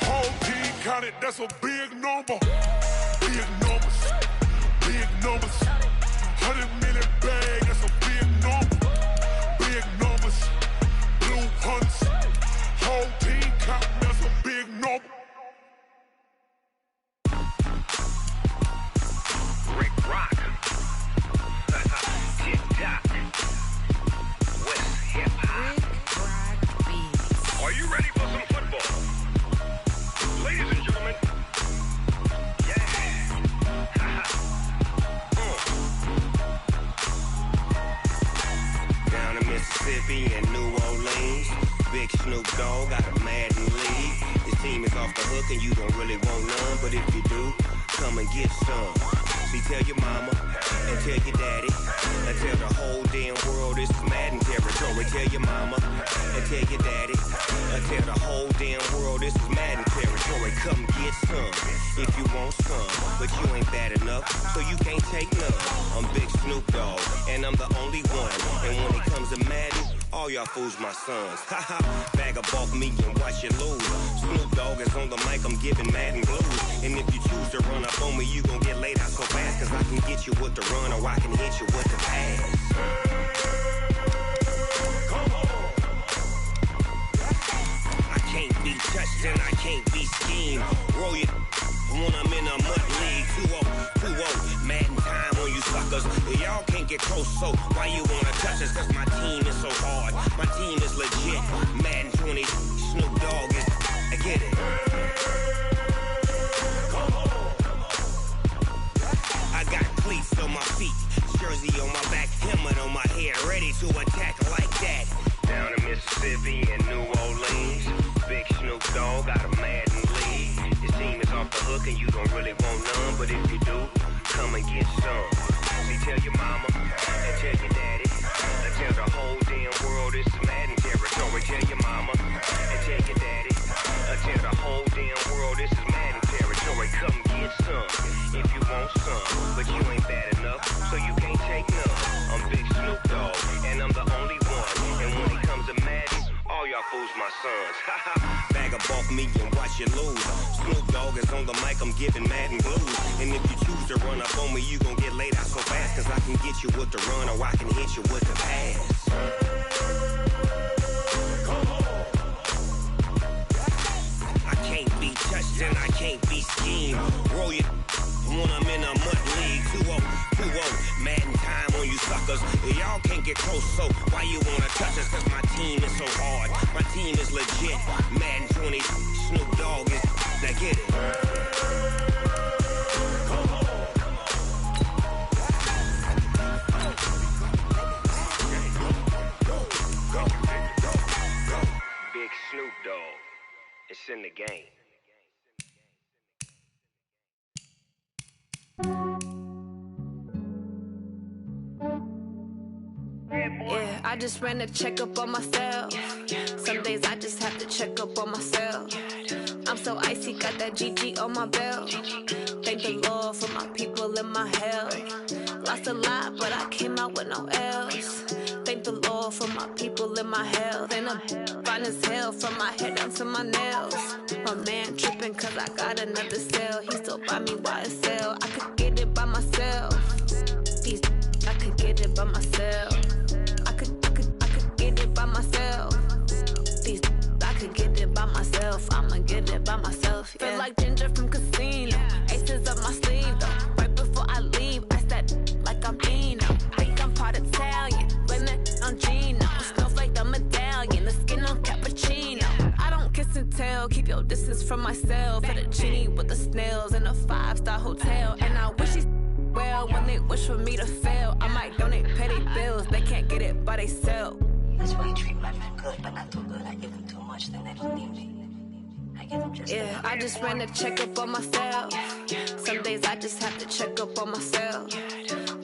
Whole team counted, that's a big number. Big numbers, big numbers. 100 million bag, that's a big number. Big numbers, blue hunts. Whole team counting, that's a big number. Rick Rock. TikTok. West Hip Hop. Are you ready for some football? Ladies and gentlemen. Yeah. Down in Mississippi and New Orleans, Big Snoop Dogg got a Madden league. His team is off the hook and you don't really want none, but if you do, come and get some. See, tell your mama and tell your daddy and tell the whole damn world this is Madden territory. Tell your mama and tell your daddy and tell the whole damn world this is Madden territory. Come get some if you want some, but you ain't bad enough, so you can't take none. I'm Big Snoop Dogg and I'm the only one. And when it comes to Madden, all y'all fools my sons. Haha, bag up off me and watch you lose. Snoop Dogg is on the mic, I'm giving Madden blues. And if you choose to run up on me, you gon' get laid out so fast, cause I can get you with the run or I can hit you with the pass. I can't be touched and I can't be schemed. Roll you when I'm in a mud league. 2-0, Madden time on you suckers. Y'all can't get close, so why you wanna touch us? Cause my team is so hard, my team is legit. Madden 20, Snoop Dogg is, I get it. I got cleats on my feet, jersey on my back, helmet on my head, ready to attack like that. Down in Mississippi and New Orleans, Big Snoop Dogg got a Madden league. His team is off the hook and you don't really want none, but if you do, come and get some. See, tell your mama and tell your daddy and tell the whole damn world this is Madden territory. Tell your mama and tell your daddy and tell the whole damn world this is Madden territory. Come get some if you want some, but you ain't bad enough, so you can't take none. I'm Big Snoop Dogg and I'm the only one. And when it comes to Madden, all y'all fools my sons. Bag up off me and watch you lose. Snoop Dogg is on the mic, I'm giving Madden blues. And if you choose to run up on me, you gon' get laid out so fast, cause I can get you with the run or I can hit you with the pass. I can't be touched and I can't be schemed. Roll you when I'm in a mud league. 2-0, Madden time on you suckers. Y'all can't get close, so why you wanna touch us? Cause my team is so hard, my team is legit. Madden 20, Snoop Dogg is, now get it. Big Snoop Dogg, it's in the game. Yeah, I just ran a checkup on myself. Some days I just have to check up on myself. I'm so icy, got that GG on my belt. Thank the Lord my health. Lost a lot, but I came out with no L's. Thank the Lord for my people in my health. And I'm fine as hell from my head down to my nails. My man tripping cause I got another cell. He still buy me YSL. I could get it by myself. I could get it by myself. I could get it by myself. I could get it by myself. I'ma get it by myself. Yeah. Feel like Ginger from Casino. Aces up my sleeve though. Right before I leave, I said like I'm Dino. Think I'm part Italian. Blame it on Gino. Snowflake the medallion. The skin on cappuccino. I don't kiss and tell. Keep your distance from myself. At a genie with the snails in a 5-star hotel. And I wish he's well when they wish for me to fail. I might donate petty bills. They can't get it by themselves. That's why you treat my friend good, but not too good. I give them too much, then they don't need me. I give them just I just ran a checkup on myself. Some days I just have to check up on myself.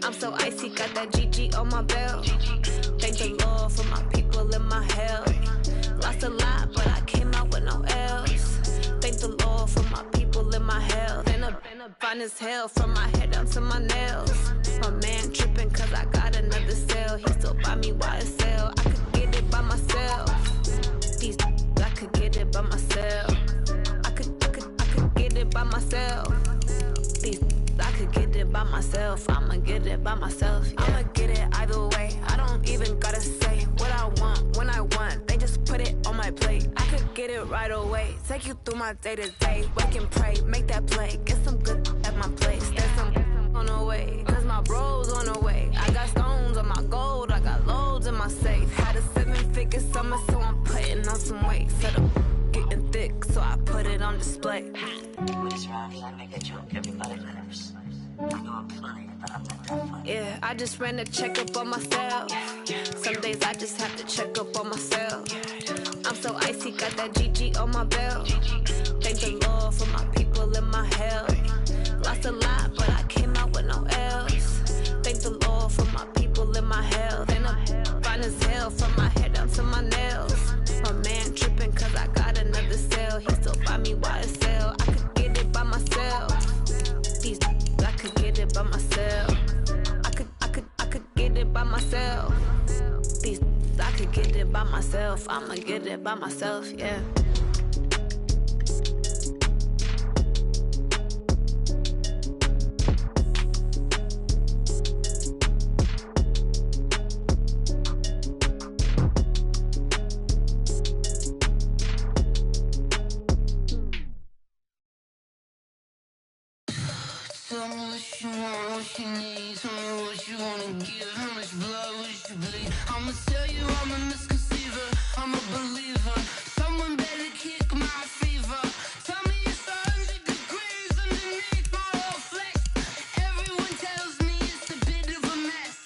I'm so icy, got that GG on my belt. Thank the Lord for my people in my health. Lost a lot, but I came out with no L's. Thank the Lord for my people in my health. And I'm fine as hell from my head down to my nails. My man tripping cause I got another cell. He still buy me YSL. I could get it by myself. I could get it by myself. I could get it by myself. I could get it by myself. I'ma get it by myself. Yeah. I'ma get it either way. I don't even gotta say what I want when I want. They just put it on my plate. I could get it right away. Take you through my day to day. Wake and pray, make that play. Get some good at my place. There's some on the way. Cause my bros on the way. I got stones on my gold. I got loads in my safe. Had a 7-figure summer, so I'm putting on some weight. Set up getting thick, so I put it on display. When it's around here, I make a joke. Everybody laughs. I know I'm funny, but I'm not that funny. Yeah, I just ran a checkup on myself. Some days I just have to check up on myself. I'm so icy, got that GG on my belt. Thank the Lord for my people in my health. Lost a lot, but I came out with no L's. Thank the Lord for my people in my health. And I'm fine as hell from my head down to my nails. My man tripping cause I got another cell. He still buy me YSL. I could get it by myself. I could get it by myself. I could get it by myself. I could get it by myself. I'ma get it by myself, yeah. Tell me what you want, what you need. Tell me what you wanna give. How much blood would you bleed? I'ma tell you I'm a misconceiver. I'm a believer. Someone better kick my fever. Tell me it's 100 degrees underneath my whole flesh. Everyone tells me it's a bit of a mess.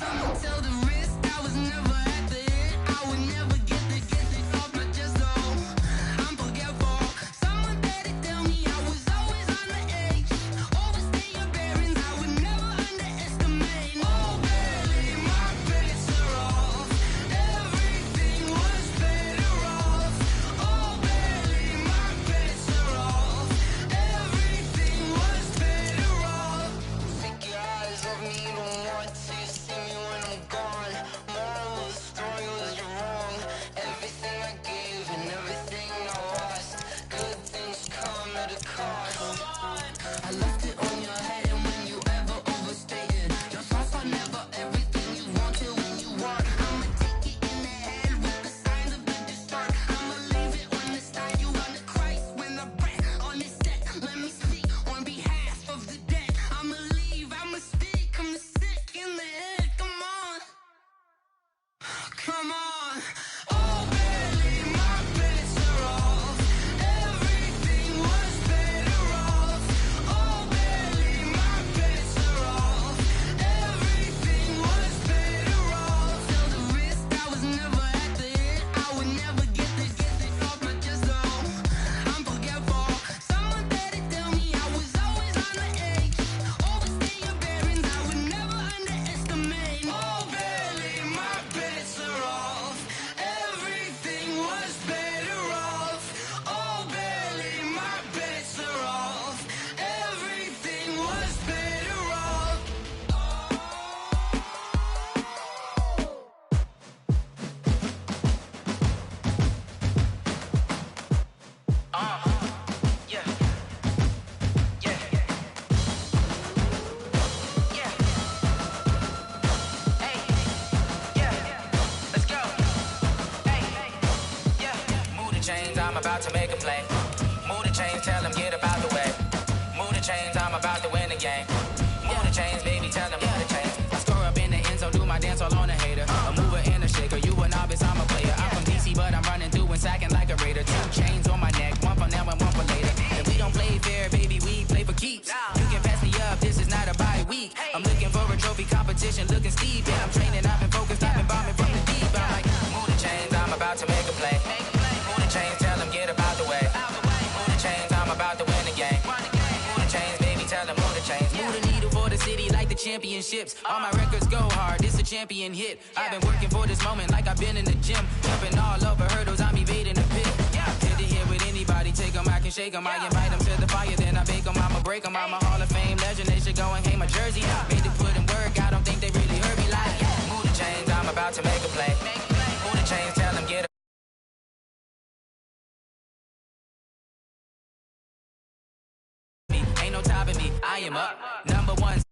I'ma tell the risk I was never at the end. I would never get this off my chest though. I'm forgetful. Someone better tell me I was always on the edge. Overstay your bearings, I would never underestimate. Oh baby, my bets are off. I'm about to make a play. Move the chains, tell them get about the way. Move the chains, I'm about to win the game. Move the chains, baby, tell them move the chains. I score up in the end zone, do my dance all on a hater. A mover and a shaker, you a novice, I'm a player. I'm from DC, but I'm running through and sacking like a raider. 2 chains on my neck, one for now and one for later. And we don't play fair, baby, we play for keeps. You can pass me up, this is not a bye week. I'm looking for a trophy competition, looking steep. And I'm training, I've been focused, I've been bombing from the deep. I'm like, move the chains, I'm about to make a play. Move the chains, tell them get about the way. Move the chains, I'm about to win the game. Move the chains, baby, tell them move the chains. Move the needle for the city like the championships. All my records go hard, this a champion hit. I've been working for this moment like I've been in the gym. Jumping all over hurdles, I'm evading the pit. Hit it here with anybody, take them, I can shake them. I invite them to the fire, then I bake them, I'ma break them. I'm a Hall of Fame legend, they should go and hang my jersey. Made to put in work, I don't think they really heard me like. Move the chains, I'm about to make a play. Move the chains, tell them get ain't no topping me, I am up. #1